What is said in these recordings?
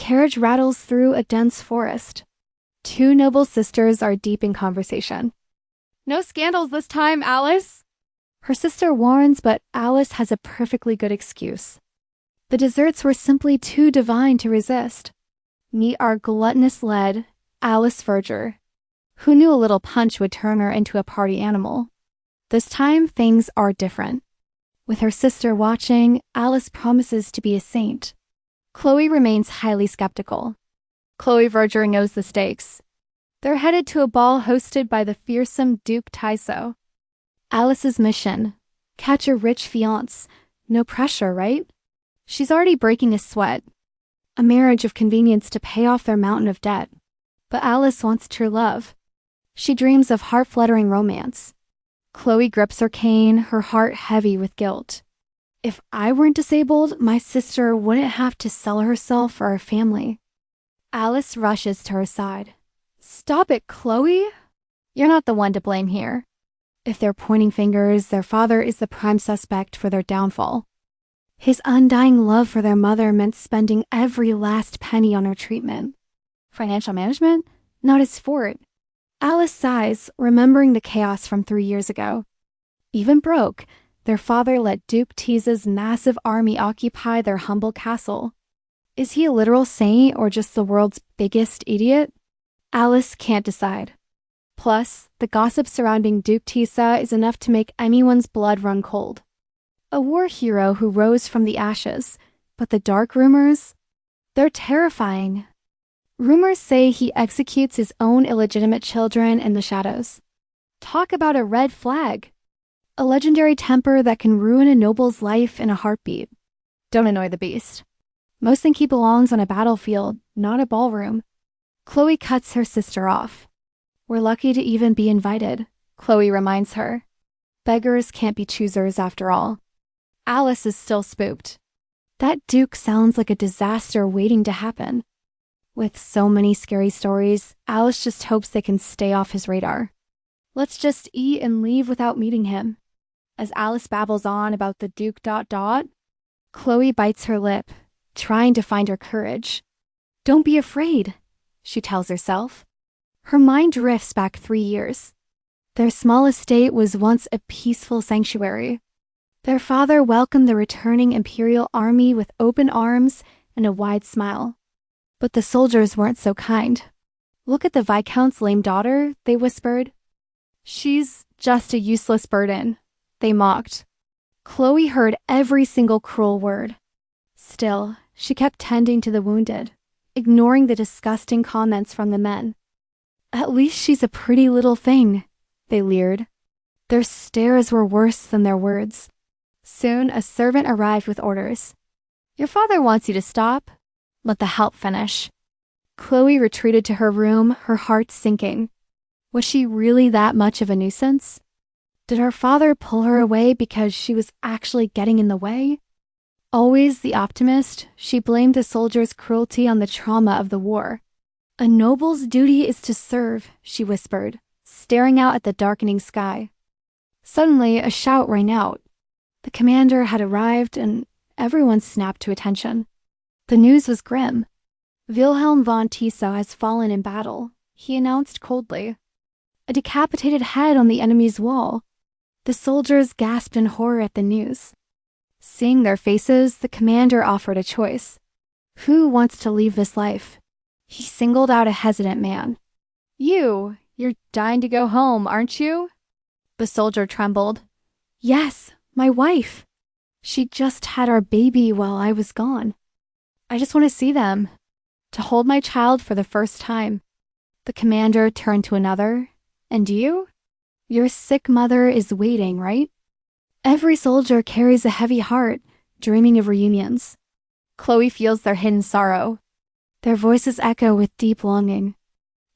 carriage rattles through a dense forest. Two noble sisters are deep in conversation. "No scandals this time, Alice," her sister warns, but Alice has a perfectly good excuse. The desserts were simply too divine to resist. Meet our gluttonous lead, Alice Verger, who knew a little punch would turn her into a party animal. This time, things are different. With her sister watching, Alice promises to be a saint. Chloe remains highly skeptical. Chloe Verger knows the stakes. They're headed to a ball hosted by the fearsome Duke Tissa. Alice's mission: catch a rich fiancé. No pressure, right? She's already breaking a sweat. A marriage of convenience to pay off their mountain of debt. But Alice wants true love. She dreams of heart-fluttering romance. Chloe grips her cane, her heart heavy with guilt. If I weren't disabled, my sister wouldn't have to sell herself for our family. Alice rushes to her side. "Stop it, Chloe! You're not the one to blame here. If they're pointing fingers, their father is the prime suspect for their downfall. His undying love for their mother meant spending every last penny on her treatment. Financial management? Not his fort." Alice sighs, remembering the chaos from 3 years ago. Even broke, their father let Duke Tissa's massive army occupy their humble castle. Is he a literal saint or just the world's biggest idiot? Alice can't decide. Plus, the gossip surrounding Duke Tissa is enough to make anyone's blood run cold. A war hero who rose from the ashes, but the dark rumors? They're terrifying. Rumors say he executes his own illegitimate children in the shadows. Talk about a red flag. A legendary temper that can ruin a noble's life in a heartbeat. Don't annoy the beast. Most think he belongs on a battlefield, not a ballroom. Chloe cuts her sister off. "We're lucky to even be invited," Chloe reminds her. Beggars can't be choosers after all. Alice is still spooked. That Duke sounds like a disaster waiting to happen. With so many scary stories, Alice just hopes they can stay off his radar. Let's just eat and leave without meeting him. As Alice babbles on about the Duke ... Chloe bites her lip, trying to find her courage. "Don't be afraid," she tells herself. Her mind drifts back 3 years. Their small estate was once a peaceful sanctuary. Their father welcomed the returning imperial army with open arms and a wide smile. But the soldiers weren't so kind. "Look at the Viscount's lame daughter," they whispered. "She's just a useless burden," they mocked. Chloe heard every single cruel word. Still, she kept tending to the wounded, ignoring the disgusting comments from the men. "At least she's a pretty little thing," they leered. Their stares were worse than their words. Soon, a servant arrived with orders. "Your father wants you to stop. Let the help finish." Chloe retreated to her room, her heart sinking. Was she really that much of a nuisance? Did her father pull her away because she was actually getting in the way? Always the optimist, she blamed the soldiers' cruelty on the trauma of the war. "A noble's duty is to serve," she whispered, staring out at the darkening sky. Suddenly, a shout rang out. The commander had arrived, and everyone snapped to attention. The news was grim. "Wilhelm von Tissa has fallen in battle," he announced coldly. A decapitated head on the enemy's wall. The soldiers gasped in horror at the news. Seeing their faces, the commander offered a choice. Who wants to leave this life? He singled out a hesitant man. You're dying to go home, aren't you?" The soldier trembled. "Yes, my wife. She just had our baby while I was gone. I just want to see them, to hold my child for the first time." The commander turned to another. "And you? Your sick mother is waiting, right?" Every soldier carries a heavy heart, dreaming of reunions. Chloe feels their hidden sorrow. Their voices echo with deep longing.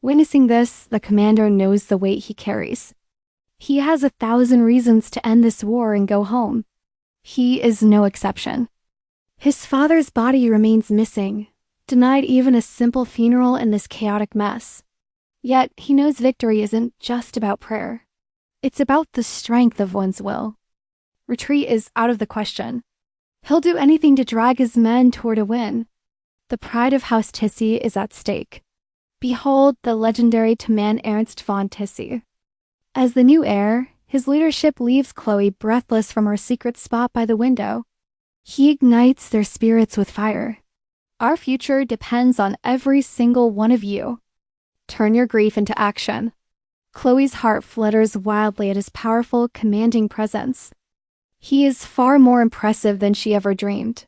Witnessing this, the commander knows the weight he carries. He has 1,000 reasons to end this war and go home. He is no exception. His father's body remains missing, denied even a simple funeral in this chaotic mess. Yet he knows victory isn't just about prayer. It's about the strength of one's will. Retreat is out of the question. He'll do anything to drag his men toward a win. The pride of House Tissy is at stake. Behold the legendary Damien von Tissa. As the new heir, his leadership leaves Chloe breathless from her secret spot by the window. He ignites their spirits with fire. Our future depends on every single one of you. Turn your grief into action. Chloe's heart flutters wildly at his powerful, commanding presence. He is far more impressive than she ever dreamed.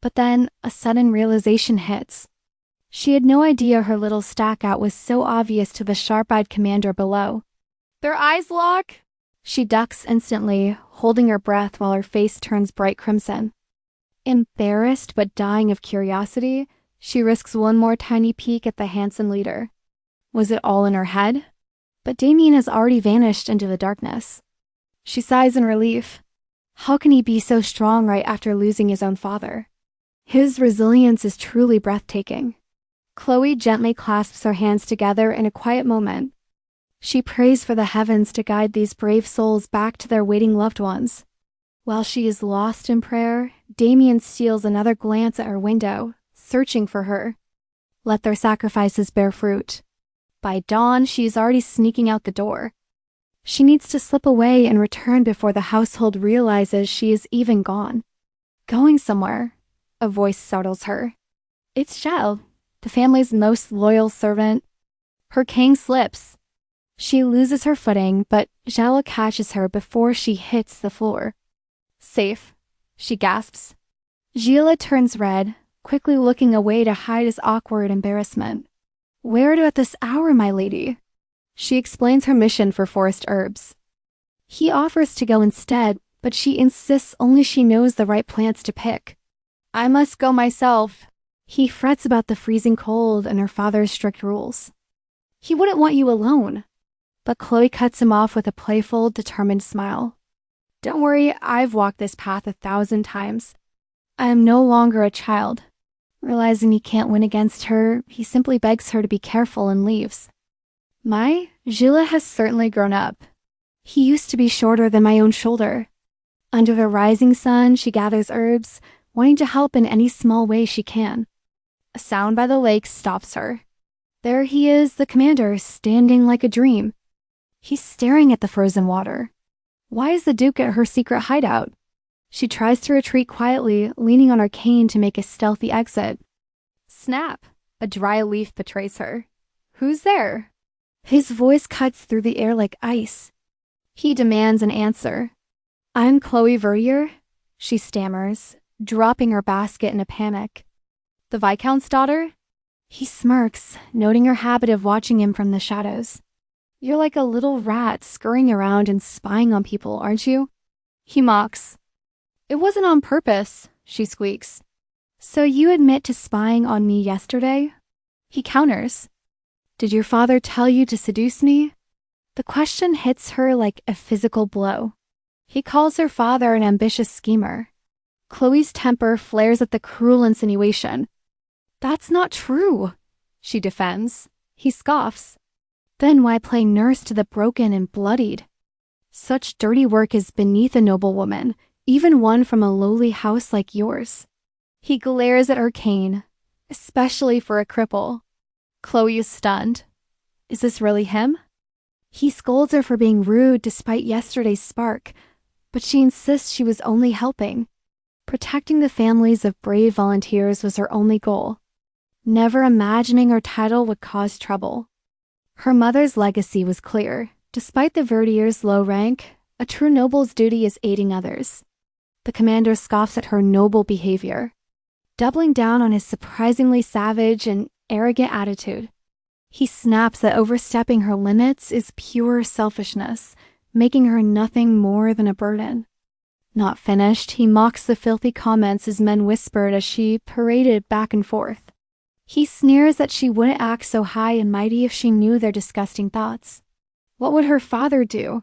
But then, a sudden realization hits. She had no idea her little stackout was so obvious to the sharp-eyed commander below. Their eyes lock. She ducks instantly, holding her breath while her face turns bright crimson. Embarrassed but dying of curiosity, she risks one more tiny peek at the handsome leader. Was it all in her head? But Damien has already vanished into the darkness. She sighs in relief. How can he be so strong right after losing his own father? His resilience is truly breathtaking. Chloe gently clasps her hands together in a quiet moment. She prays for the heavens to guide these brave souls back to their waiting loved ones. While she is lost in prayer, Damien steals another glance at her window, searching for her. Let their sacrifices bear fruit. By dawn, she is already sneaking out the door. She needs to slip away and return before the household realizes she is even gone. Going somewhere, a voice startles her. It's Zhao, the family's most loyal servant. Her cane slips. She loses her footing, but Zhao catches her before she hits the floor. Safe, she gasps. Gila turns red, quickly looking away to hide his awkward embarrassment. Where to at this hour, my lady? She explains her mission for forest herbs. He offers to go instead, but she insists only she knows the right plants to pick. I must go myself. He frets about the freezing cold and her father's strict rules. He wouldn't want you alone. But Chloe cuts him off with a playful, determined smile. Don't worry, I've walked this path 1,000 times. I am no longer a child. Realizing he can't win against her, he simply begs her to be careful and leaves. Gila has certainly grown up. He used to be shorter than my own shoulder. Under the rising sun, she gathers herbs, wanting to help in any small way she can. A sound by the lake stops her. There he is, the commander, standing like a dream. He's staring at the frozen water. Why is the Duke at her secret hideout? She tries to retreat quietly, leaning on her cane to make a stealthy exit. Snap! A dry leaf betrays her. Who's there? His voice cuts through the air like ice. He demands an answer. I'm Chloe Verger, she stammers, dropping her basket in a panic. The Viscount's daughter? He smirks, noting her habit of watching him from the shadows. You're like a little rat scurrying around and spying on people, aren't you? He mocks. It wasn't on purpose, she squeaks. So you admit to spying on me yesterday? He counters. Did your father tell you to seduce me? The question hits her like a physical blow. He calls her father an ambitious schemer. Chloe's temper flares at the cruel insinuation. That's not true, she defends. He scoffs. Then why play nurse to the broken and bloodied? Such dirty work is beneath a noble woman, even one from a lowly house like yours. He glares at her cane, especially for a cripple. Chloe is stunned. Is this really him? He scolds her for being rude despite yesterday's spark, but she insists she was only helping. Protecting the families of brave volunteers was her only goal, never imagining her title would cause trouble. Her mother's legacy was clear. Despite the Vergier's low rank, a true noble's duty is aiding others. The commander scoffs at her noble behavior, doubling down on his surprisingly savage and arrogant attitude. He snaps that overstepping her limits is pure selfishness, making her nothing more than a burden. Not finished, he mocks the filthy comments his men whispered as she paraded back and forth. He sneers that she wouldn't act so high and mighty if she knew their disgusting thoughts. What would her father do?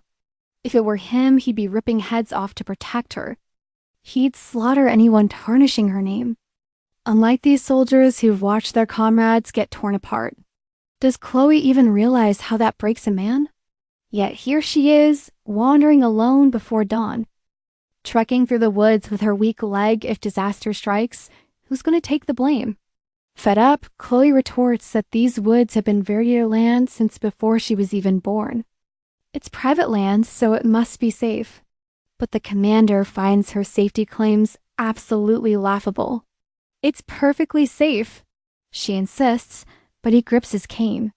If it were him, he'd be ripping heads off to protect her. He'd slaughter anyone tarnishing her name. Unlike these soldiers who've watched their comrades get torn apart. Does Chloe even realize how that breaks a man? Yet here she is, wandering alone before dawn. Trekking through the woods with her weak leg if disaster strikes, who's going to take the blame? Fed up, Chloe retorts that these woods have been Verger land since before she was even born. It's private land, so it must be safe. But the commander finds her safety claims absolutely laughable. It's perfectly safe, she insists, but he grips his cane,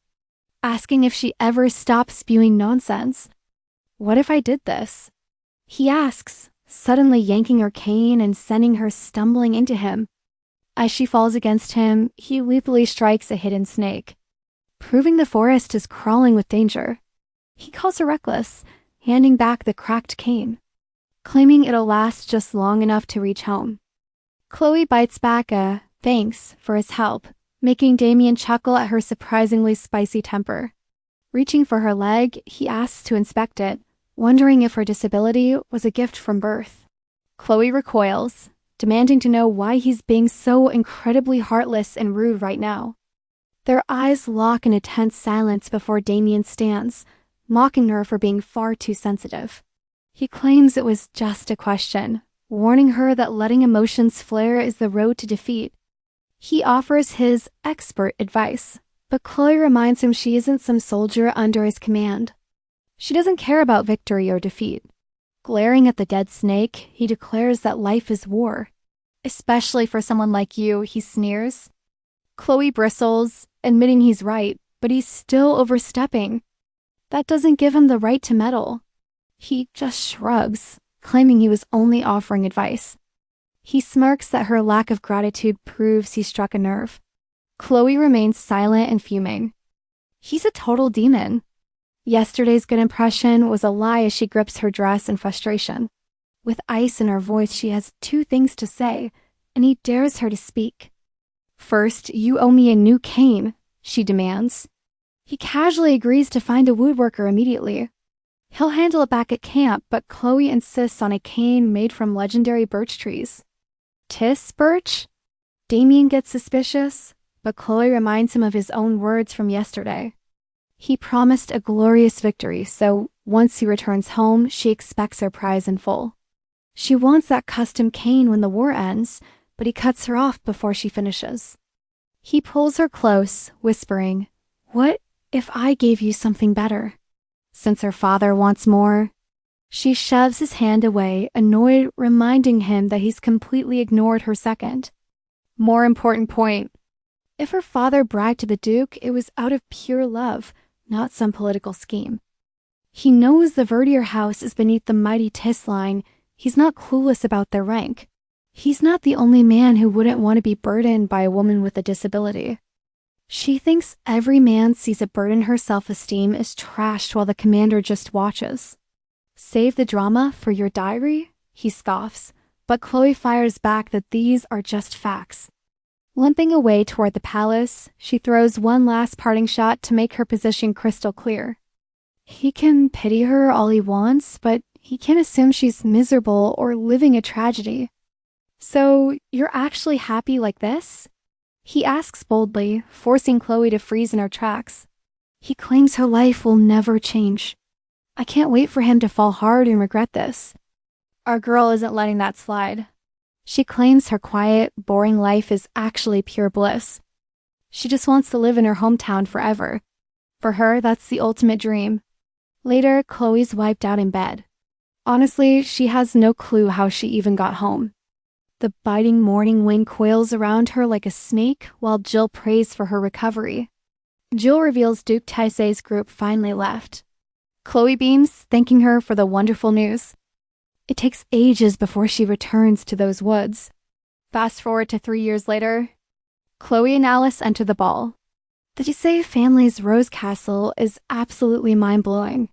asking if she ever stops spewing nonsense. What if I did this? He asks, suddenly yanking her cane and sending her stumbling into him. As she falls against him, he lethally strikes a hidden snake, proving the forest is crawling with danger. He calls her reckless, handing back the cracked cane, claiming it'll last just long enough to reach home. Chloe bites back a thanks for his help, making Damien chuckle at her surprisingly spicy temper. Reaching for her leg, he asks to inspect it, wondering if her disability was a gift from birth. Chloe recoils, demanding to know why he's being so incredibly heartless and rude right now. Their eyes lock in a tense silence before Damien stands, mocking her for being far too sensitive. He claims it was just a question, warning her that letting emotions flare is the road to defeat. He offers his expert advice, but Chloe reminds him she isn't some soldier under his command. She doesn't care about victory or defeat. Glaring at the dead snake, he declares that life is war. Especially for someone like you, he sneers. Chloe bristles, admitting he's right, but he's still overstepping. That doesn't give him the right to meddle. He just shrugs, claiming he was only offering advice. He smirks that her lack of gratitude proves he struck a nerve. Chloe remains silent and fuming. He's a total demon. Yesterday's good impression was a lie as she grips her dress in frustration. With ice in her voice, she has two things to say, and he dares her to speak. First, you owe me a new cane, she demands. He casually agrees to find a woodworker immediately. He'll handle it back at camp, but Chloe insists on a cane made from legendary birch trees. Tiss birch? Damien gets suspicious, but Chloe reminds him of his own words from yesterday. He promised a glorious victory, so once he returns home, she expects her prize in full. She wants that custom cane when the war ends, but he cuts her off before she finishes. He pulls her close, whispering, "What if I gave you something better?" Since her father wants more. She shoves his hand away, annoyed, reminding him that he's completely ignored her second. More important point. If her father bragged to the Duke, it was out of pure love, not some political scheme. He knows the Verger house is beneath the mighty Tiss line. He's not clueless about their rank. He's not the only man who wouldn't want to be burdened by a woman with a disability. She thinks every man sees a burden her self-esteem is trashed while the commander just watches. Save the drama for your diary? He scoffs, but Chloe fires back that these are just facts. Limping away toward the palace, she throws one last parting shot to make her position crystal clear. He can pity her all he wants, but he can't assume she's miserable or living a tragedy. So, you're actually happy like this? He asks boldly, forcing Chloe to freeze in her tracks. He claims her life will never change. I can't wait for him to fall hard and regret this. Our girl isn't letting that slide. She claims her quiet, boring life is actually pure bliss. She just wants to live in her hometown forever. For her, that's the ultimate dream. Later, Chloe's wiped out in bed. Honestly, she has no clue how she even got home. The biting morning wind coils around her like a snake while Jill prays for her recovery. Jill reveals Duke Taisei's group finally left. Chloe beams, thanking her for the wonderful news. It takes ages before she returns to those woods. Fast forward to 3 years later, Chloe and Alice enter the ball. The Taisei family's Rose Castle is absolutely mind-blowing.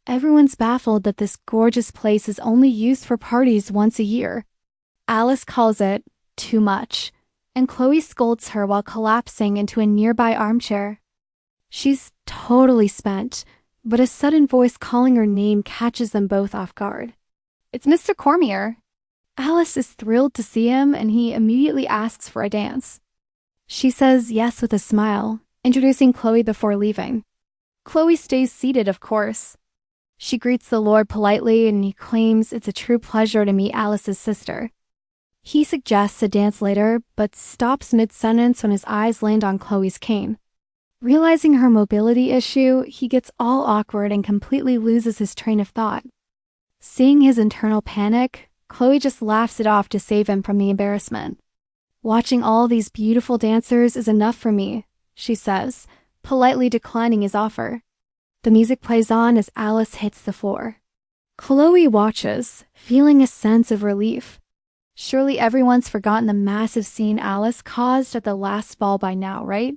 Everyone's baffled that this gorgeous place is only used for parties once a year. Alice calls it too much, and Chloe scolds her while collapsing into a nearby armchair. She's totally spent, but a sudden voice calling her name catches them both off guard. It's Mr. Cormier. Alice is thrilled to see him, and he immediately asks for a dance. She says yes with a smile, introducing Chloe before leaving. Chloe stays seated, of course. She greets the Lord politely, and he claims it's a true pleasure to meet Alice's sister. He suggests a dance later, but stops mid-sentence when his eyes land on Chloe's cane. Realizing her mobility issue, he gets all awkward and completely loses his train of thought. Seeing his internal panic, Chloe just laughs it off to save him from the embarrassment. "Watching all these beautiful dancers is enough for me," she says, politely declining his offer. The music plays on as Alice hits the floor. Chloe watches, feeling a sense of relief. Surely everyone's forgotten the massive scene Alice caused at the last ball by now, right?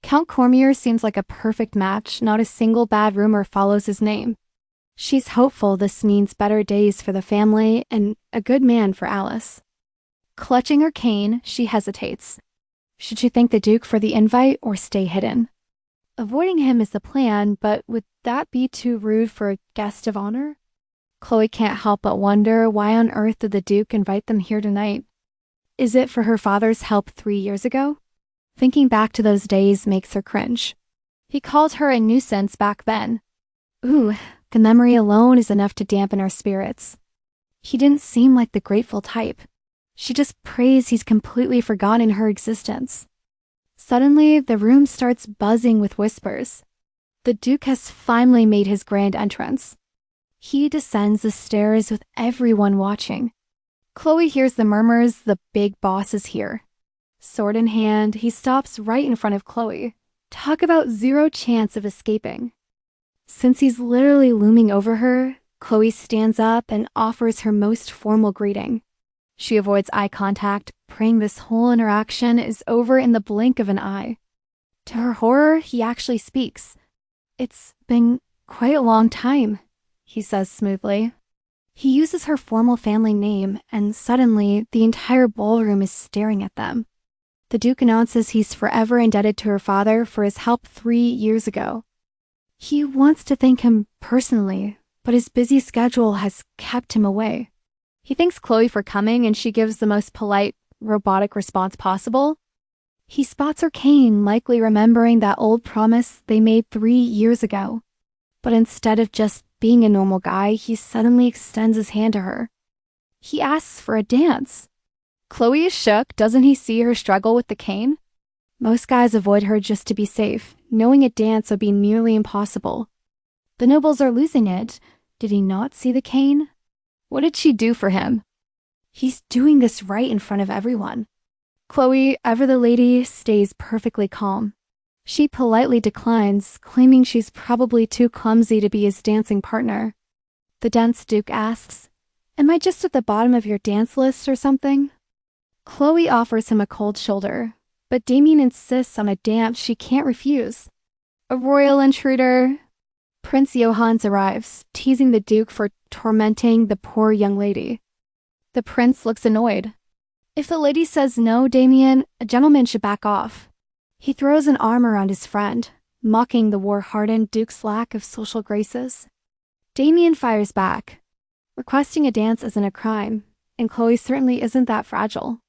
Count Cormier seems like a perfect match. Not a single bad rumor follows his name. She's hopeful this means better days for the family and a good man for Alice. Clutching her cane, she hesitates. Should she thank the Duke for the invite or stay hidden? Avoiding him is the plan, but would that be too rude for a guest of honor? Chloe can't help but wonder, why on earth did the Duke invite them here tonight? Is it for her father's help 3 years ago? Thinking back to those days makes her cringe. He called her a nuisance back then. Ooh, the memory alone is enough to dampen her spirits. He didn't seem like the grateful type. She just prays he's completely forgotten her existence. Suddenly, the room starts buzzing with whispers. The Duke has finally made his grand entrance. He descends the stairs with everyone watching. Chloe hears the murmurs, "The big boss is here." Sword in hand, he stops right in front of Chloe. Talk about zero chance of escaping. Since he's literally looming over her, Chloe stands up and offers her most formal greeting. She avoids eye contact, praying this whole interaction is over in the blink of an eye. To her horror, he actually speaks. "It's been quite a long time," he says smoothly. He uses her formal family name, and suddenly, the entire ballroom is staring at them. The Duke announces he's forever indebted to her father for his help 3 years ago. He wants to thank him personally, but his busy schedule has kept him away. He thanks Chloe for coming, and she gives the most polite, robotic response possible. He spots her cane, likely remembering that old promise they made 3 years ago. But instead of just being a normal guy, he suddenly extends his hand to her. He asks for a dance. Chloe is shook. Doesn't he see her struggle with the cane? Most guys avoid her just to be safe, knowing a dance would be nearly impossible. The nobles are losing it. Did he not see the cane? What did she do for him? He's doing this right in front of everyone. Chloe, ever the lady, stays perfectly calm. She politely declines, claiming she's probably too clumsy to be his dancing partner. The dense Duke asks, "Am I just at the bottom of your dance list or something?" Chloe offers him a cold shoulder, but Damien insists on a dance she can't refuse. A royal intruder. Prince Johannes arrives, teasing the Duke for tormenting the poor young lady. The prince looks annoyed. "If the lady says no, Damien, a gentleman should back off." He throws an arm around his friend, mocking the war-hardened Duke's lack of social graces. Damien fires back. Requesting a dance isn't a crime, and Chloe certainly isn't that fragile.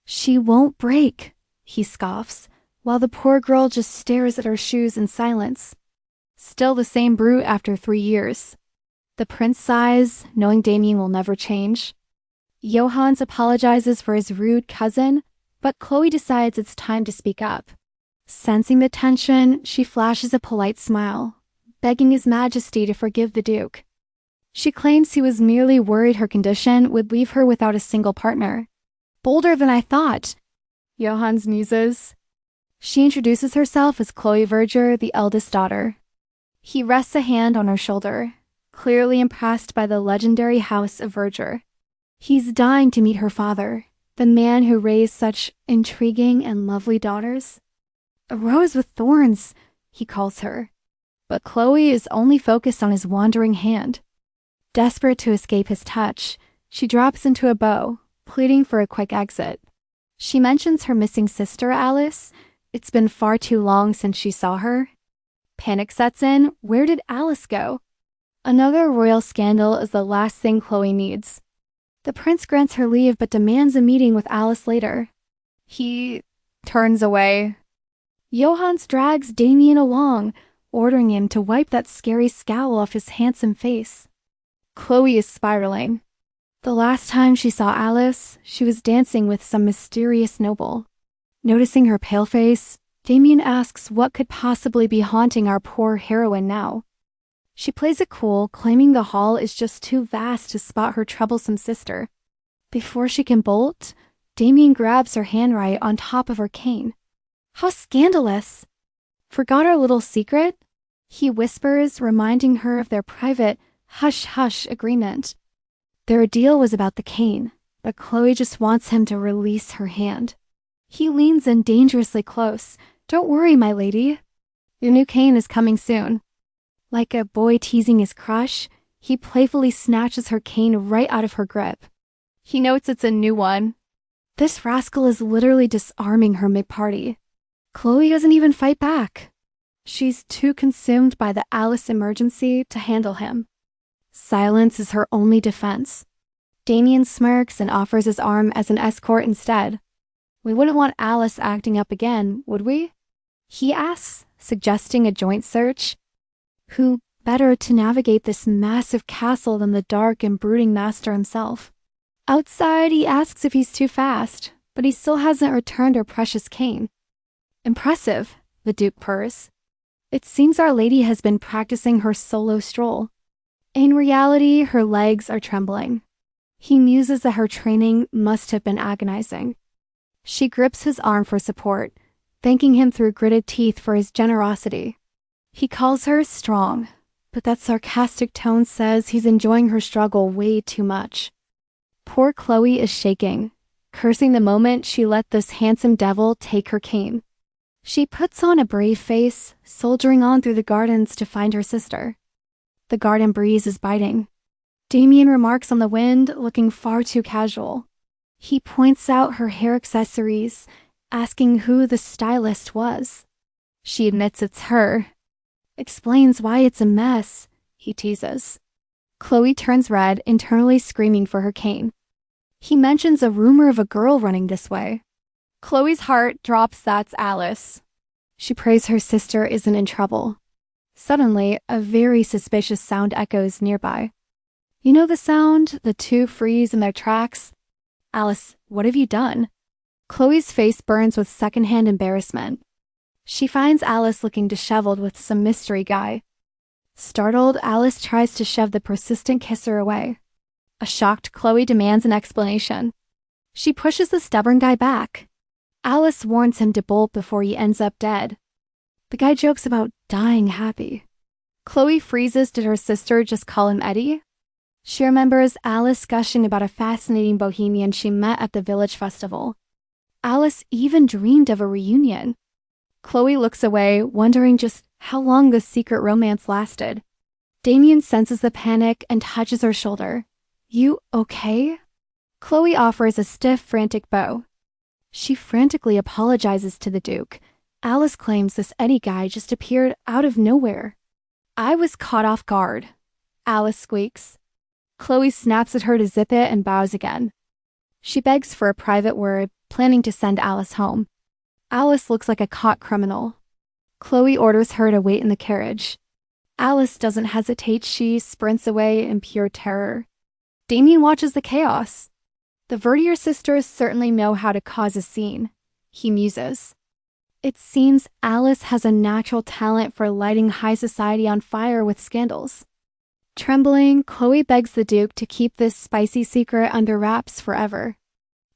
"She won't break," he scoffs, while the poor girl just stares at her shoes in silence. Still the same brute after 3 years. The prince sighs, knowing Damien will never change. Johannes apologizes for his rude cousin, but Chloe decides it's time to speak up. Sensing the tension, she flashes a polite smile, begging His Majesty to forgive the Duke. She claims he was merely worried her condition would leave her without a single partner. "Bolder than I thought," Johannes muses. She introduces herself as Chloe Verger, the eldest daughter. He rests a hand on her shoulder, clearly impressed by the legendary house of Verger. He's dying to meet her father, the man who raised such intriguing and lovely daughters. "A rose with thorns," he calls her. But Chloe is only focused on his wandering hand. Desperate to escape his touch, she drops into a bow, pleading for a quick exit. She mentions her missing sister, Alice. It's been far too long since she saw her. Panic sets in. Where did Alice go? Another royal scandal is the last thing Chloe needs. The prince grants her leave but demands a meeting with Alice later. He turns away. Johannes drags Damien along, ordering him to wipe that scary scowl off his handsome face. Chloe is spiraling. The last time she saw Alice, she was dancing with some mysterious noble. Noticing her pale face, Damien asks what could possibly be haunting our poor heroine now. She plays it cool, claiming the hall is just too vast to spot her troublesome sister. Before she can bolt, Damien grabs her handwrite on top of her cane. How scandalous! Forgot our little secret? He whispers, reminding her of their private hush-hush agreement. Their deal was about the cane, but Chloe just wants him to release her hand. He leans in dangerously close. Don't worry, my lady. Your new cane is coming soon. Like a boy teasing his crush, he playfully snatches her cane right out of her grip. He notes it's a new one. This rascal is literally disarming her mid-party. Chloe doesn't even fight back. She's too consumed by the Alice emergency to handle him. Silence is her only defense. Damien smirks and offers his arm as an escort instead. We wouldn't want Alice acting up again, would we? He asks, suggesting a joint search. Who better to navigate this massive castle than the dark and brooding master himself? Outside, he asks if he's too fast, but he still hasn't returned her precious cane. Impressive, the Duke purrs. It seems Our Lady has been practicing her solo stroll. In reality, her legs are trembling. He muses that her training must have been agonizing. She grips his arm for support, thanking him through gritted teeth for his generosity. He calls her strong, but that sarcastic tone says he's enjoying her struggle way too much. Poor Chloe is shaking, cursing the moment she let this handsome devil take her cane. She puts on a brave face, soldiering on through the gardens to find her sister. The garden breeze is biting. Damien remarks on the wind, looking far too casual. He points out her hair accessories, asking who the stylist was. She admits it's her. Explains why it's a mess, he teases. Chloe turns red, internally screaming for her cane. He mentions a rumor of a girl running this way. Chloe's heart drops. That's Alice. She prays her sister isn't in trouble. Suddenly, a very suspicious sound echoes nearby. You know the sound? The two freeze in their tracks? Alice, what have you done? Chloe's face burns with secondhand embarrassment. She finds Alice looking disheveled with some mystery guy. Startled, Alice tries to shove the persistent kisser away. A shocked Chloe demands an explanation. She pushes the stubborn guy back. Alice warns him to bolt before he ends up dead. The guy jokes about dying happy. Chloe freezes. Did her sister just call him Eddie? She remembers Alice gushing about a fascinating bohemian she met at the village festival. Alice even dreamed of a reunion. Chloe looks away, wondering just how long this secret romance lasted. Damien senses the panic and touches her shoulder. You okay? Chloe offers a stiff, frantic bow. She frantically apologizes to the Duke. Alice claims this Eddie guy just appeared out of nowhere. I was caught off guard, Alice squeaks. Chloe snaps at her to zip it and bows again. She begs for a private word, planning to send Alice home. Alice looks like a caught criminal. Chloe orders her to wait in the carriage. Alice doesn't hesitate. She sprints away in pure terror. Damien watches the chaos. The Verger sisters certainly know how to cause a scene, he muses. It seems Alice has a natural talent for lighting high society on fire with scandals. Trembling, Chloe begs the Duke to keep this spicy secret under wraps forever.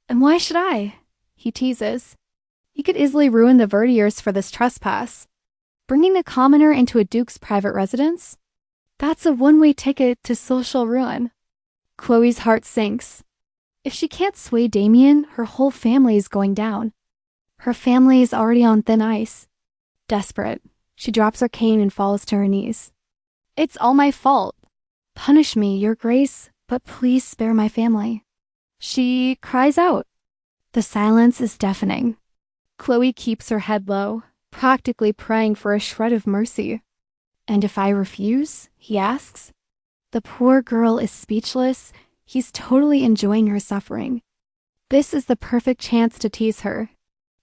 And why should I? He teases. He could easily ruin the Vergers for this trespass. Bringing a commoner into a Duke's private residence? That's a one-way ticket to social ruin. Chloe's heart sinks. If she can't sway Damien, her whole family is going down. Her family is already on thin ice. Desperate, she drops her cane and falls to her knees. It's all my fault. Punish me, Your Grace, but please spare my family. She cries out. The silence is deafening. Chloe keeps her head low, practically praying for a shred of mercy. And if I refuse? He asks. The poor girl is speechless. He's totally enjoying her suffering. This is the perfect chance to tease her.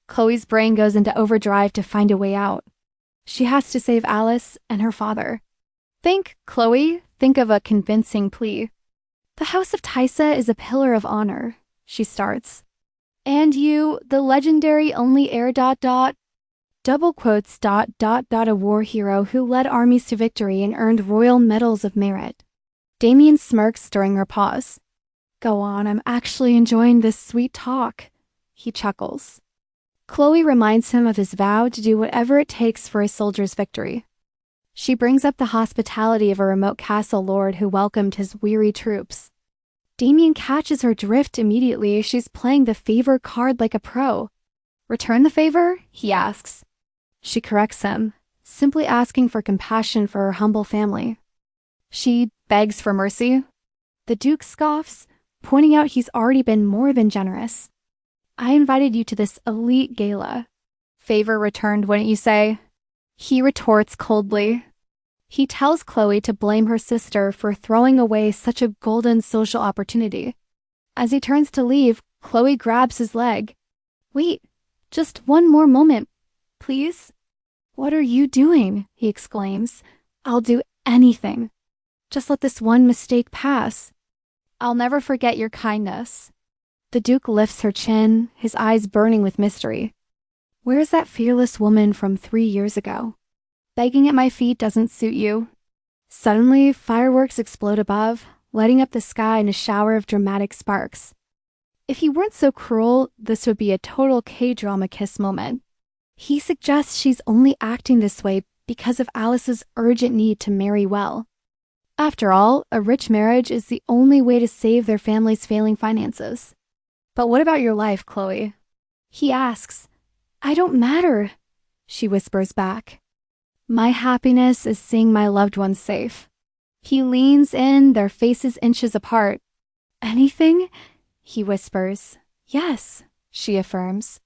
Chloe's brain goes into overdrive to find a way out. She has to save Alice and her father. Think, Chloe, think of a convincing plea. The House of Tissa is a pillar of honor, she starts. And you, the legendary only heir ... double quotes ... a war hero who led armies to victory and earned royal medals of merit. Damien smirks during her pause. Go on, I'm actually enjoying this sweet talk. He chuckles. Chloe reminds him of his vow to do whatever it takes for a soldier's victory. She brings up the hospitality of a remote castle lord who welcomed his weary troops. Damien catches her drift immediately. She's playing the favor card like a pro. Return the favor? He asks. She corrects him, simply asking for compassion for her humble family. She begs for mercy. The Duke scoffs, pointing out he's already been more than generous. I invited you to this elite gala. Favor returned, wouldn't you say? He retorts coldly. He tells Chloe to blame her sister for throwing away such a golden social opportunity. As he turns to leave, Chloe grabs his leg. Wait, just one more moment, please. What are you doing? He exclaims. I'll do anything. Just let this one mistake pass. I'll never forget your kindness. The Duke lifts her chin, his eyes burning with mystery. Where's that fearless woman from 3 years ago? Begging at my feet doesn't suit you. Suddenly, fireworks explode above, lighting up the sky in a shower of dramatic sparks. If he weren't so cruel, this would be a total K-drama kiss moment. He suggests she's only acting this way because of Alice's urgent need to marry well. After all, a rich marriage is the only way to save their family's failing finances. But what about your life, Chloe? He asks. I don't matter, she whispers back. My happiness is seeing my loved ones safe. He leans in, their faces inches apart. Anything? He whispers. Yes, she affirms.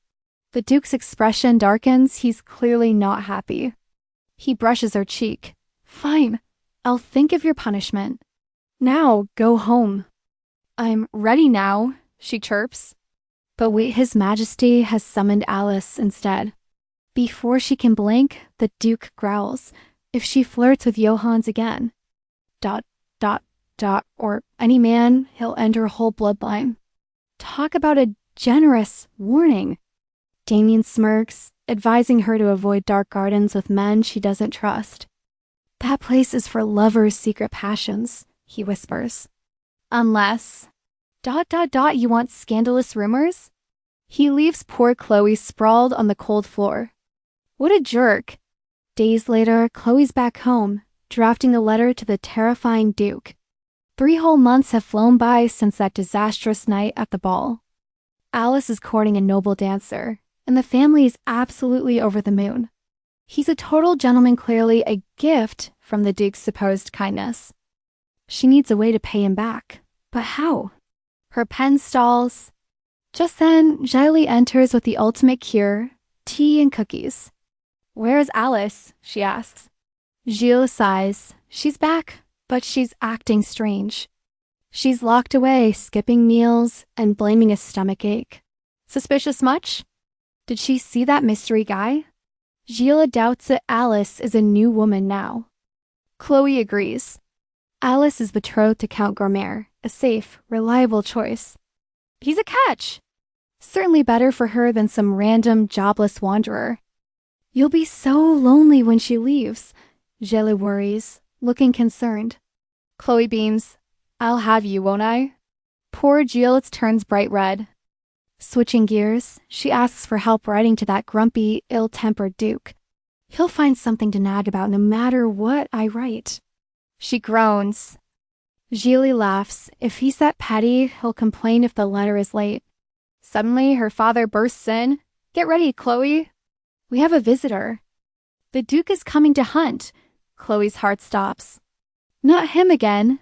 The Duke's expression darkens. He's clearly not happy. He brushes her cheek. Fine, I'll think of your punishment. Now, go home. I'm ready now, she chirps. But wait, His Majesty has summoned Alice instead. Before she can blink, the Duke growls. If she flirts with Johans again, ... or any man, he'll end her whole bloodline. Talk about a generous warning. Damien smirks, advising her to avoid dark gardens with men she doesn't trust. That place is for lovers' secret passions, he whispers. Unless... ... you want scandalous rumors? He leaves poor Chloe sprawled on the cold floor. What a jerk. Days later, Chloe's back home, drafting a letter to the terrifying Duke. 3 whole months have flown by since that disastrous night at the ball. Alice is courting a noble dancer, and the family is absolutely over the moon. He's a total gentleman, clearly a gift from the Duke's supposed kindness. She needs a way to pay him back. But how? Her pen stalls. Just then, Jiley enters with the ultimate cure, tea and cookies. Where's Alice? She asks. Gilles sighs. She's back, but she's acting strange. She's locked away, skipping meals and blaming a stomachache. Suspicious much? Did she see that mystery guy? Gilles doubts that Alice is a new woman now. Chloe agrees. Alice is betrothed to Count Gourmet, a safe, reliable choice. He's a catch. Certainly better for her than some random, jobless wanderer. You'll be so lonely when she leaves, Gilles worries, looking concerned. Chloe beams. I'll have you, won't I? Poor Gilles turns bright red. Switching gears, she asks for help writing to that grumpy, ill-tempered Duke. He'll find something to nag about no matter what I write. She groans. Gilles laughs. If he's that petty, he'll complain if the letter is late. Suddenly, her father bursts in. Get ready, Chloe. We have a visitor. The Duke is coming to hunt. Chloe's heart stops. Not him again.